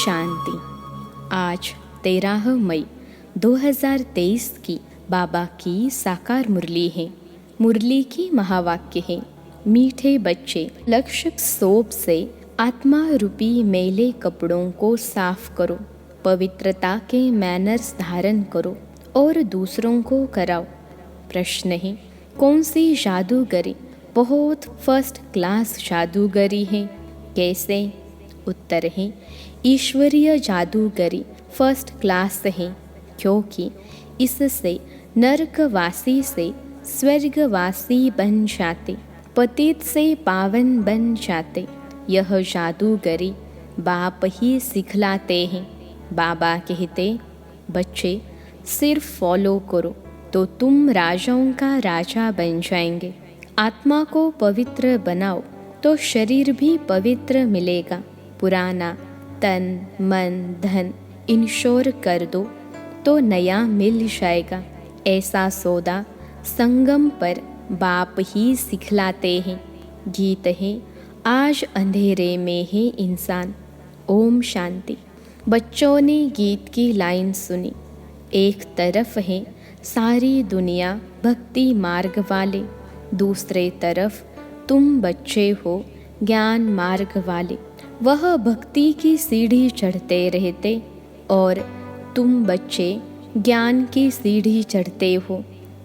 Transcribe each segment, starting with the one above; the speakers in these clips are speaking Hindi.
शांति। आज 13 मई 2023 की बाबा की साकार मुरली है। मुरली की महावाक्य है, मीठे बच्चे लक्षक सोप से आत्मा रूपी मैले कपड़ों को साफ करो, पवित्रता के मैनर्स धारण करो और दूसरों को कराओ। प्रश्न है, कौन सी जादूगरी बहुत फर्स्ट क्लास जादूगरी है? कैसे? उत्तर है, ईश्वरीय जादूगरी फर्स्ट क्लास है, क्योंकि इससे नरकवासी से स्वर्गवासी बन जाते, पतित से पावन बन जाते। यह जादूगरी बाप ही सिखलाते हैं। बाबा कहते, बच्चे सिर्फ फॉलो करो तो तुम राजाओं का राजा बन जाएंगे। आत्मा को पवित्र बनाओ तो शरीर भी पवित्र मिलेगा। पुराना तन मन धन इंश्योर कर दो तो नया मिल जाएगा। ऐसा सौदा संगम पर बाप ही सिखलाते हैं। गीत है, आज अंधेरे में है इंसान। ओम शांति। बच्चों ने गीत की लाइन सुनी। एक तरफ है सारी दुनिया भक्ति मार्ग वाले, दूसरे तरफ तुम बच्चे हो ज्ञान मार्ग वाले। वह भक्ति की सीढ़ी चढ़ते रहते और तुम बच्चे ज्ञान की सीढ़ी चढ़ते हो,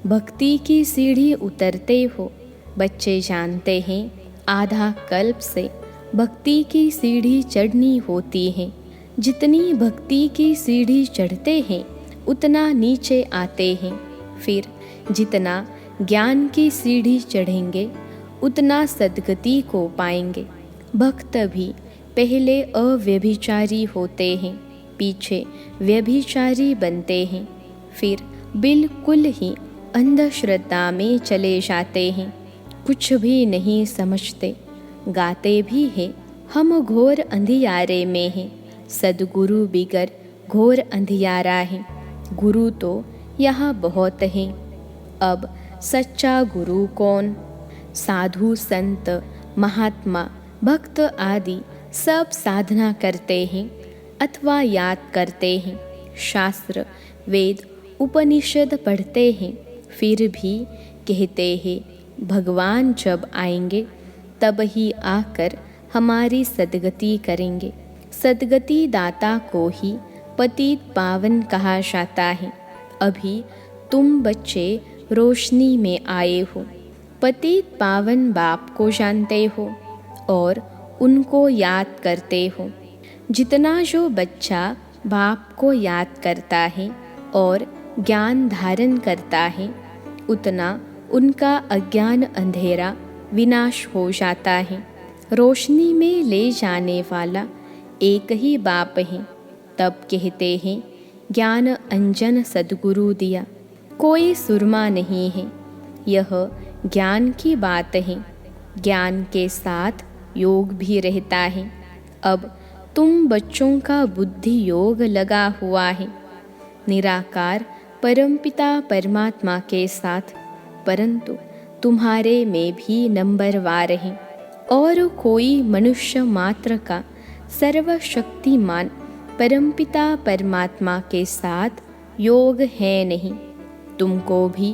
भक्ति की सीढ़ी उतरते हो। बच्चे जानते हैं आधा कल्प से भक्ति की सीढ़ी चढ़नी होती है। जितनी भक्ति की सीढ़ी चढ़ते हैं उतना नीचे आते हैं। फिर जितना ज्ञान की सीढ़ी चढ़ेंगे उतना सद्गति को पाएंगे। भक्त भी पहले अव्यभिचारी होते हैं, पीछे व्यभिचारी बनते हैं, फिर बिल्कुल ही अंधश्रद्धा में चले जाते हैं, कुछ भी नहीं समझते। गाते भी हैं, हम घोर अंधियारे में हैं, सद्गुरु बिगर घोर अंधियारा है। गुरु तो यहाँ बहुत हैं, अब सच्चा गुरु कौन? साधु संत महात्मा भक्त आदि सब साधना करते हैं अथवा याद करते हैं, शास्त्र वेद उपनिषद पढ़ते हैं, फिर भी कहते हैं भगवान जब आएंगे तब ही आकर हमारी सद्गति करेंगे। सद्गति दाता को ही पतित पावन कहा जाता है। अभी तुम बच्चे रोशनी में आए हो, पतित पावन बाप को जानते हो और उनको याद करते हो। जितना जो बच्चा बाप को याद करता है और ज्ञान धारण करता है, उतना उनका अज्ञान अंधेरा विनाश हो जाता है। रोशनी में ले जाने वाला एक ही बाप है। तब कहते हैं ज्ञान अंजन सद्गुरु दिया। कोई सुरमा नहीं है, यह ज्ञान की बात है। ज्ञान के साथ योग भी रहता है। अब तुम बच्चों का बुद्धि योग लगा हुआ है निराकार परमपिता परमात्मा के साथ, परंतु तुम्हारे में भी नंबरवार है और कोई मनुष्य मात्र का सर्वशक्तिमान परमपिता परमात्मा के साथ योग है नहीं। तुमको भी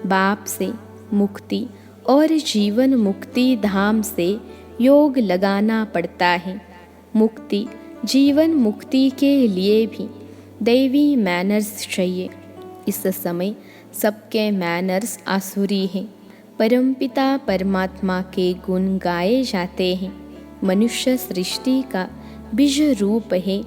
बाप से मुक्ति और जीवन मुक्ति धाम से योग लगाना पड़ता है। मुक्ति जीवन मुक्ति के लिए भी दैवी मैनर्स चाहिए। इस समय सबके मैनर्स आसुरी हैं। परमपिता परमात्मा के गुण गाए जाते हैं। मनुष्य सृष्टि का बीज रूप है,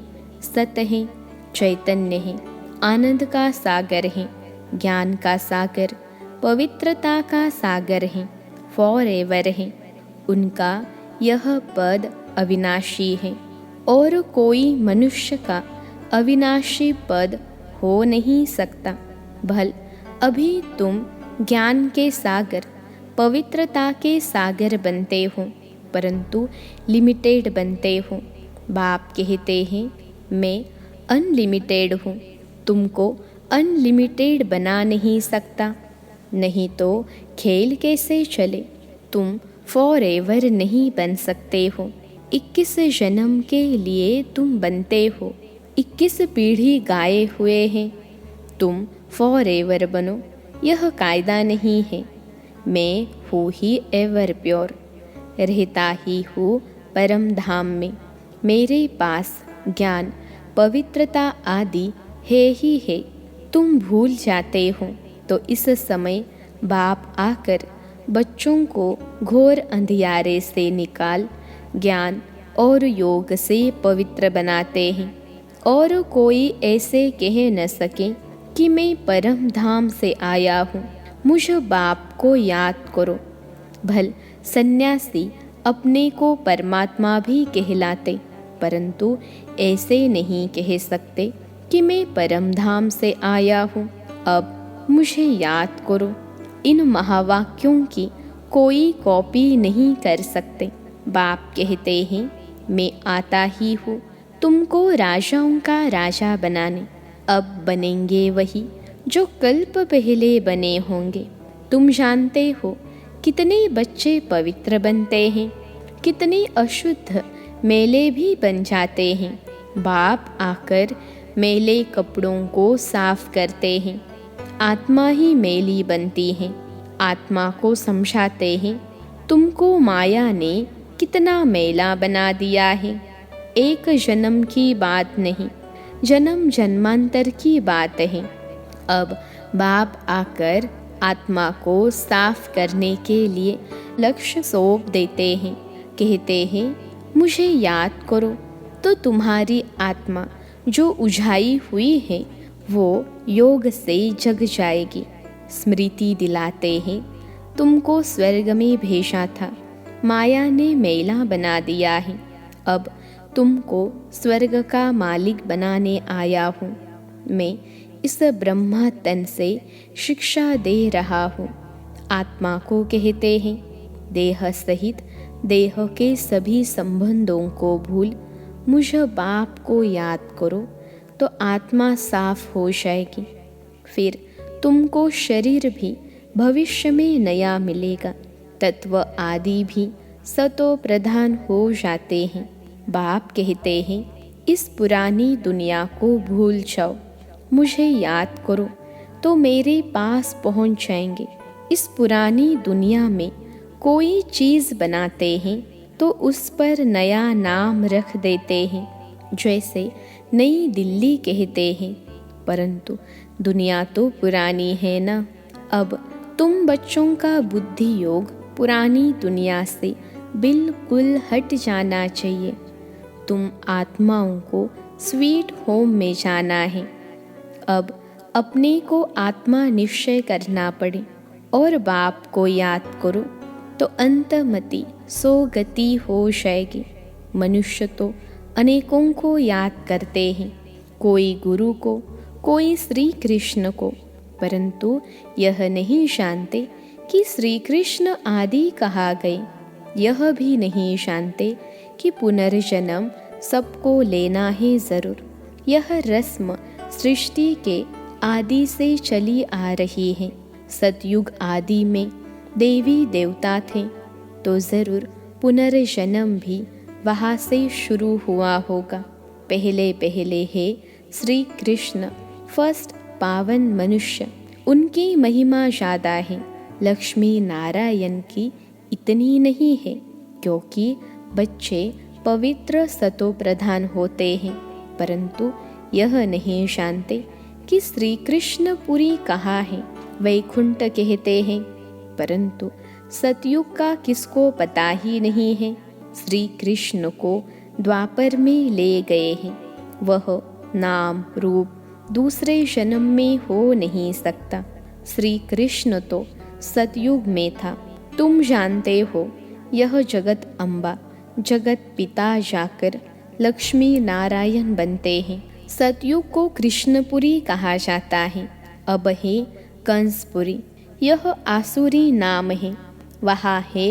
सत है, चैतन्य है, आनंद का सागर है, ज्ञान का सागर, पवित्रता का सागर है, फॉर एवर है। उनका यह पद अविनाशी है और कोई मनुष्य का अविनाशी पद हो नहीं सकता। भल अभी तुम ज्ञान के सागर पवित्रता के सागर बनते हो, परंतु लिमिटेड बनते हो। बाप कहते हैं मैं अनलिमिटेड हूँ, तुमको अनलिमिटेड बना नहीं सकता। नहीं तो खेल कैसे चले? तुम फॉर एवर नहीं बन सकते हो। 21 जन्म के लिए तुम बनते हो, 21 पीढ़ी गाए हुए हैं। तुम फॉरएवर बनो, यह कायदा नहीं है। मैं हूँ ही एवर प्योर, रहता ही हूँ परम धाम में। मेरे पास ज्ञान, पवित्रता आदि है ही है। तुम भूल जाते हो तो इस समय बाप आकर बच्चों को घोर अंधियारे से निकाल ज्ञान और योग से पवित्र बनाते हैं। और कोई ऐसे कह न सके कि मैं परम धाम से आया हूँ। मुझ बाप को याद करो। भल सन्यासी अपने को परमात्मा भी कहलाते, परंतु ऐसे नहीं कह सकते कि मैं परम धाम से आया हूँ। अब मुझे याद करो। इन महावाक्यों की कोई कॉपी नहीं कर सकते। बाप कहते हैं, मैं आता ही हूँ तुमको राजाओं का राजा बनाने। अब बनेंगे वही जो कल्प पहले बने होंगे। तुम जानते हो कितने बच्चे पवित्र बनते हैं, कितने अशुद्ध मेले भी बन जाते हैं। बाप आकर मेले कपड़ों को साफ करते हैं। आत्मा ही मेली बनती है। आत्मा को समझाते हैं, तुमको माया ने कितना मेला बना दिया है। एक जन्म की बात नहीं, जन्म जन्मांतर की बात है। अब बाप आकर आत्मा को साफ करने के लिए लक्ष्य सौंप देते हैं। कहते हैं, मुझे याद करो तो तुम्हारी आत्मा जो उझाई हुई है वो योग से जग जाएगी। स्मृति दिलाते हैं, तुमको स्वर्ग में भेजा था, माया ने मेला बना दिया है। अब तुमको स्वर्ग का मालिक बनाने आया हूँ। मैं इस ब्रह्मा तन से शिक्षा दे रहा हूँ। आत्मा को कहते हैं, देह सहित देह के सभी संबंधों को भूल मुझ बाप को याद करो तो आत्मा साफ हो जाएगी। फिर तुमको शरीर भी भविष्य में नया मिलेगा। तत्व आदि भी सतो प्रधान हो जाते हैं। बाप कहते हैं, इस पुरानी दुनिया को भूल जाओ, मुझे याद करो तो मेरे पास पहुंच जाएंगे। इस पुरानी दुनिया में कोई चीज़ बनाते हैं तो उस पर नया नाम रख देते हैं। जैसे नई दिल्ली कहते हैं, परंतु दुनिया तो पुरानी है ना। अब तुम बच्चों का बुद्धि योग पुरानी दुनिया से बिल्कुल हट जाना चाहिए। तुम आत्माओं को स्वीट होम में जाना है। अब अपने को आत्मा निश्चय करना पड़े और बाप को याद करो तो अंतमति सो गति हो जाएगी। मनुष्य तो अनेकों को याद करते हैं, कोई गुरु को, कोई श्री कृष्ण को, परंतु यह नहीं जानते कि श्री कृष्ण आदि कहा गए। यह भी नहीं जानते कि पुनर्जन्म सबको लेना है ज़रूर। यह रस्म सृष्टि के आदि से चली आ रही है। सतयुग आदि में देवी देवता थे तो ज़रूर पुनर्जन्म भी वहाँ से शुरू हुआ होगा। पहले पहले है श्री कृष्ण फर्स्ट पावन मनुष्य, उनकी महिमा ज़्यादा है। लक्ष्मी नारायण की इतनी नहीं है, क्योंकि बच्चे पवित्र सतो प्रधान होते हैं, परंतु यह नहीं जानते कि श्री कृष्ण पुरी कहाँ है। वैकुंठ कहते हैं, परंतु सतयुग का किसको पता ही नहीं है। श्री कृष्ण को द्वापर में ले गए हैं। वह नाम रूप दूसरे जन्म में हो नहीं सकता। श्री कृष्ण तो सतयुग में था। तुम जानते हो, यह जगत अम्बा, जगत पिता जाकर लक्ष्मी नारायण बनते हैं। सतयुग को कृष्णपुरी कहा जाता है। अब है कंसपुरी, यह आसुरी नाम है। वहाँ है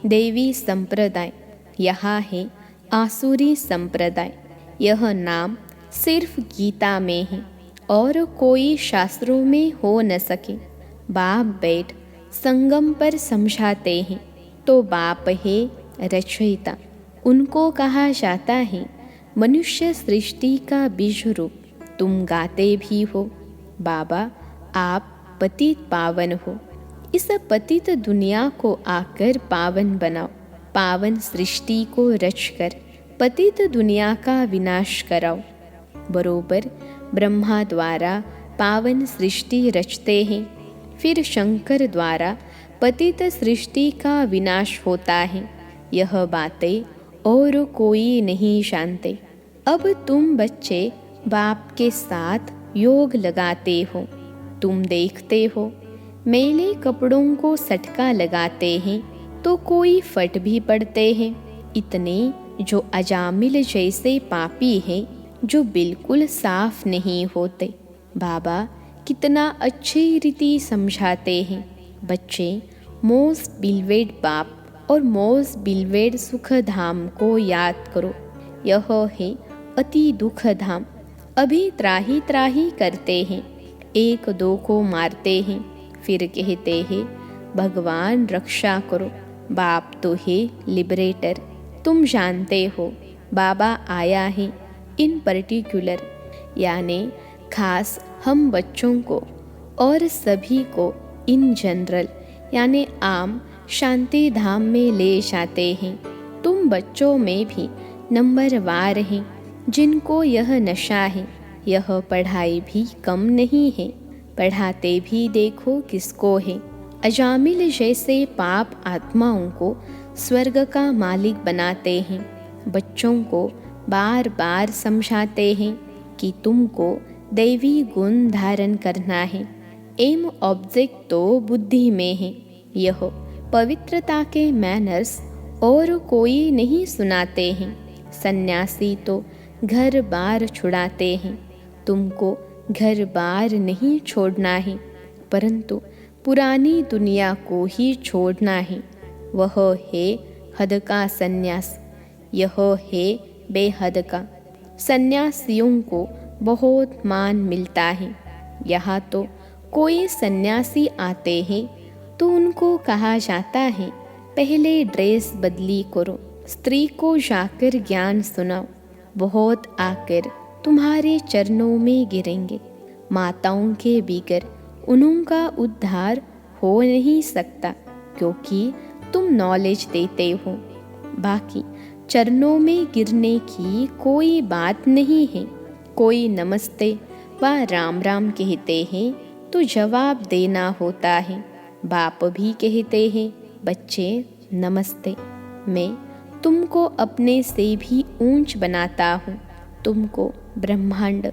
देवी संप्रदाय, यहाँ है आसुरी संप्रदाय। यह नाम सिर्फ गीता में है और कोई शास्त्रों में हो न सके। बाप बैठ संगम पर समझाते हैं तो बाप है रचयिता, उनको कहा जाता है मनुष्य सृष्टि का बीज रूप। तुम गाते भी हो बाबा आप पतित पावन हो। इस पतित दुनिया को आकर पावन बनाओ। पावन सृष्टि को रचकर पतित दुनिया का विनाश कराओ। बरोबर ब्रह्मा द्वारा पावन सृष्टि रचते हैं, फिर शंकर द्वारा पतित सृष्टि का विनाश होता है। यह बातें और कोई नहीं जानते। अब तुम बच्चे बाप के साथ योग लगाते हो। तुम देखते हो मैले कपड़ों को सटका लगाते हैं तो कोई फट भी पड़ते हैं। इतने जो अजामिल जैसे पापी हैं जो बिल्कुल साफ नहीं होते। बाबा कितना अच्छी रीति समझाते हैं। बच्चे मोस्ट बिलवेड बाप और मोस्ट बिलवेड सुख धाम को याद करो। यह है अति दुख धाम। अभी त्राही त्राही करते हैं, एक दो को मारते हैं, फिर कहते हैं भगवान रक्षा करो। बाप तो है लिबरेटर। तुम जानते हो बाबा आया है इन पर्टिकुलर, यानी खास हम बच्चों को और सभी को इन जनरल यानी आम शांति धाम में ले जाते हैं। तुम बच्चों में भी नंबरवार हैं जिनको यह नशा है। यह पढ़ाई भी कम नहीं है, पढ़ाते भी देखो किसको है। अजामिल जैसे पाप आत्माओं को स्वर्ग का मालिक बनाते हैं। बच्चों को बार बार समझाते हैं कि तुमको दैवी गुण धारण करना है। एम ऑब्जेक्ट तो बुद्धि में है। यह पवित्रता के मैनर्स और कोई नहीं सुनाते हैं। सन्यासी तो घर बार छुड़ाते हैं। तुमको घर बार नहीं छोड़ना है, परंतु पुरानी दुनिया को ही छोड़ना है। वह है हद का सन्यास, यह है बेहद का। सन्यासियों को बहुत मान मिलता है। यहाँ तो कोई सन्यासी आते हैं तो उनको कहा जाता है पहले ड्रेस बदली करो, स्त्री को जाकर ज्ञान सुनाओ। बहुत आकर तुम्हारे चरणों में गिरेंगे। माताओं के बिगर उनका उद्धार हो नहीं सकता, क्योंकि तुम नॉलेज देते हो। बाकी चरणों में गिरने की कोई बात नहीं है। कोई नमस्ते व राम राम कहते हैं तो जवाब देना होता है। बाप भी कहते हैं बच्चे नमस्ते। मैं तुमको अपने से भी ऊंच बनाता हूँ। तुमको ब्रह्मांड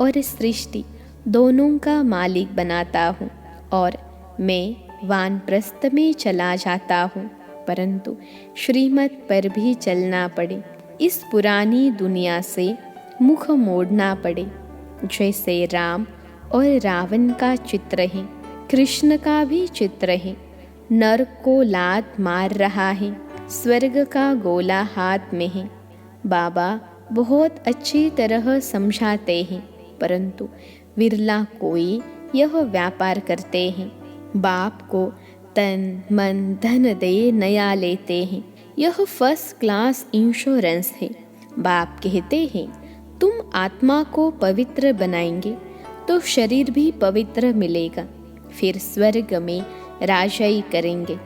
और सृष्टि दोनों का मालिक बनाता हूँ और मैं वानप्रस्थ में चला जाता हूँ, परंतु श्रीमत पर भी चलना पड़े। इस पुरानी दुनिया से मुख मोड़ना पड़े। जैसे राम और रावण का चित्र है, कृष्ण का भी चित्र है। नरक को लात मार रहा है, स्वर्ग का गोला हाथ में है। बाबा बहुत अच्छी तरह समझाते हैं, परंतु विरला कोई यह व्यापार करते हैं। बाप को तन मन धन दे नया लेते हैं। यह फर्स्ट क्लास इंश्योरेंस है। बाप कहते हैं तुम आत्मा को पवित्र बनाएंगे तो शरीर भी पवित्र मिलेगा, फिर स्वर्ग में राजाई करेंगे।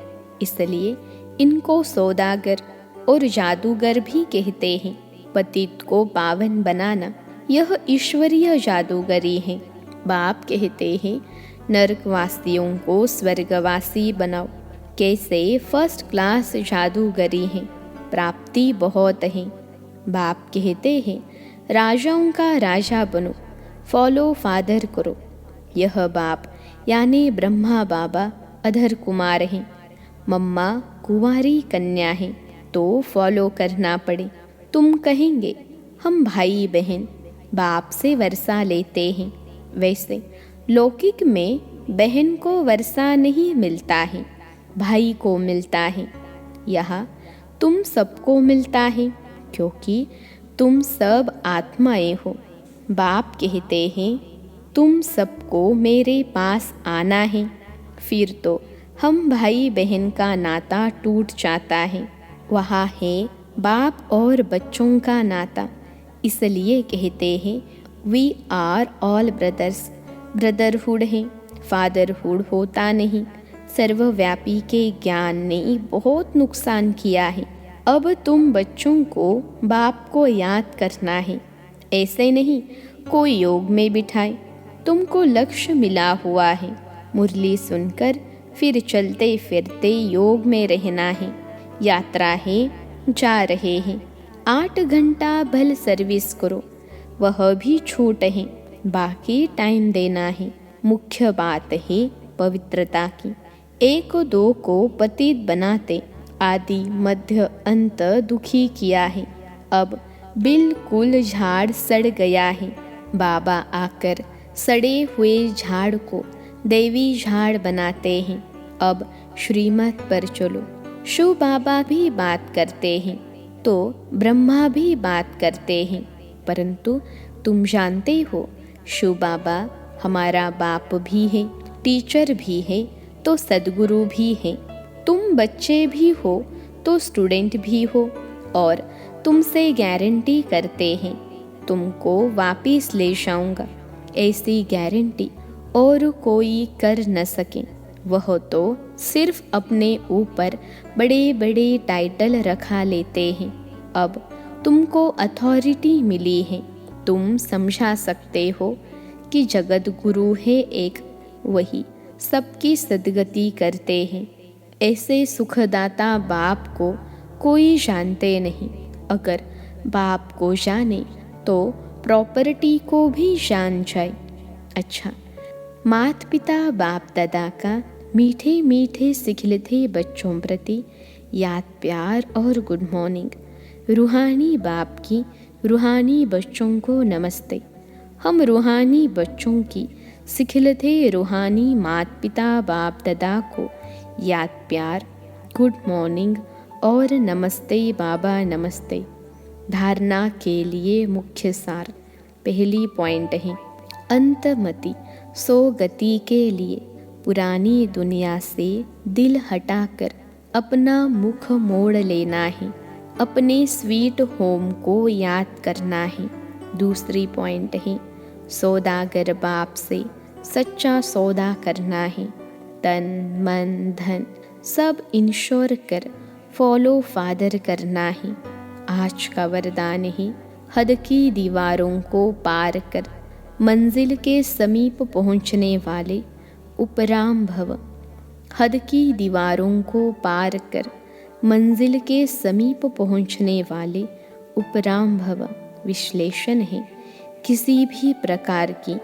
इसलिए इनको सौदागर और जादूगर भी कहते हैं। पतित को पावन बनाना यह ईश्वरीय जादूगरी है। बाप कहते हैं नरकवासियों को स्वर्गवासी बनाओ। कैसे फर्स्ट क्लास जादूगरी है, प्राप्ति बहुत है। बाप कहते हैं राजाओं का राजा बनो, फॉलो फादर करो। यह बाप यानी ब्रह्मा बाबा अधर कुमार हैं, मम्मा कुंवारी कन्या है, तो फॉलो करना पड़े। तुम कहेंगे हम भाई बहन बाप से वर्षा लेते हैं। वैसे लौकिक में बहन को वर्षा नहीं मिलता है, भाई को मिलता है। यहाँ तुम सबको मिलता है, क्योंकि तुम सब आत्माएं हो। बाप कहते हैं तुम सबको मेरे पास आना है, फिर तो हम भाई बहन का नाता टूट जाता है। वहाँ है बाप और बच्चों का नाता इसलिए कहते हैं we are all brothers. Brotherhood है, फादरहुड होता नहीं। सर्वव्यापी के ज्ञान ने बहुत नुकसान किया है। अब तुम बच्चों को बाप को याद करना है, ऐसे नहीं कोई योग में बिठाए। तुमको लक्ष्य मिला हुआ है, मुरली सुनकर फिर चलते फिरते योग में रहना है। यात्रा है, जा रहे हैं। 8 घंटा भल सर्विस करो, वह भी छूट है, बाकी टाइम देना है। मुख्य बात है पवित्रता की। 1-2 को पतित बनाते आदि मध्य अंत दुखी किया है। अब बिल्कुल झाड़ सड़ गया है। बाबा आकर सड़े हुए झाड़ को देवी झाड़ बनाते हैं। अब श्रीमत पर चलो। शिव बाबा भी बात करते हैं तो ब्रह्मा भी बात करते हैं, परंतु तुम जानते हो शिव बाबा हमारा बाप भी है, टीचर भी है, तो सद्गुरु भी है। तुम बच्चे भी हो तो स्टूडेंट भी हो, और तुमसे गारंटी करते हैं तुमको वापिस ले जाऊंगा। ऐसी गारंटी और कोई कर न सके। वह तो सिर्फ अपने ऊपर बड़े बड़े टाइटल रखा लेते हैं। अब तुमको अथॉरिटी मिली है, तुम समझा सकते हो कि जगत गुरु है एक, वही सबकी सद्गति करते हैं। ऐसे सुखदाता बाप को कोई जानते नहीं। अगर बाप को जाने तो प्रॉपर्टी को भी जान जाए। अच्छा, माता पिता बाप दादा का मीठे मीठे सिखलते बच्चों प्रति याद प्यार और गुड मॉर्निंग। रूहानी बाप की रूहानी बच्चों को नमस्ते। हम रूहानी बच्चों की सिखलते रूहानी माता पिता बाप दादा को याद प्यार, गुड मॉर्निंग और नमस्ते बाबा नमस्ते। धारणा के लिए मुख्य सार। पहली पॉइंट है अंतमति सो गति के लिए पुरानी दुनिया से दिल हटाकर अपना मुख मोड़ लेना है, अपने स्वीट होम को याद करना है। दूसरी पॉइंट है सौदागर बाप से सच्चा सौदा करना है। तन मन धन सब इंश्योर कर फॉलो फादर करना है। आज का वरदान है हद की दीवारों को पार कर मंजिल के समीप पहुँचने वाले उपराम भव। हद की दीवारों को पार कर मंजिल के समीप पहुँचने वाले उपराम भव। विश्लेषण है किसी भी प्रकार की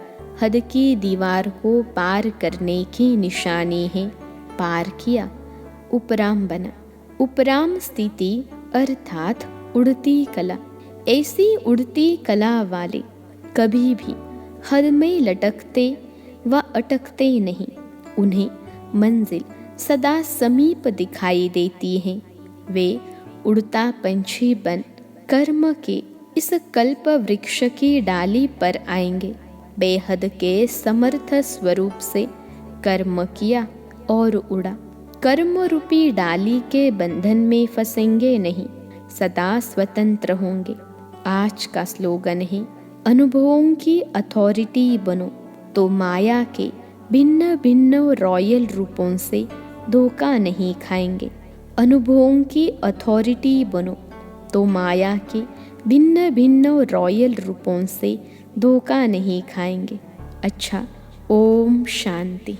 हद की दीवार को पार करने की निशानी है पार किया, उपराम बना। उपराम स्थिति अर्थात उड़ती कला। ऐसी उड़ती कला वाले कभी भी हद में लटकते व अटकते नहीं। उन्हें मंजिल सदा समीप दिखाई देती है। वे उड़ता पंछी बन कर्म के इस कल्प वृक्ष की डाली पर आएंगे। बेहद के समर्थ स्वरूप से कर्म किया और उड़ा। कर्म रूपी डाली के बंधन में फंसेंगे नहीं, सदा स्वतंत्र होंगे। आज का स्लोगन है अनुभवों की अथॉरिटी बनो तो माया के भिन्न भिन्न रॉयल रूपों से धोखा नहीं खाएंगे। अनुभवों की अथॉरिटी बनो तो माया के भिन्न भिन्न रॉयल रूपों से धोखा नहीं खाएंगे। अच्छा, ओम शांति।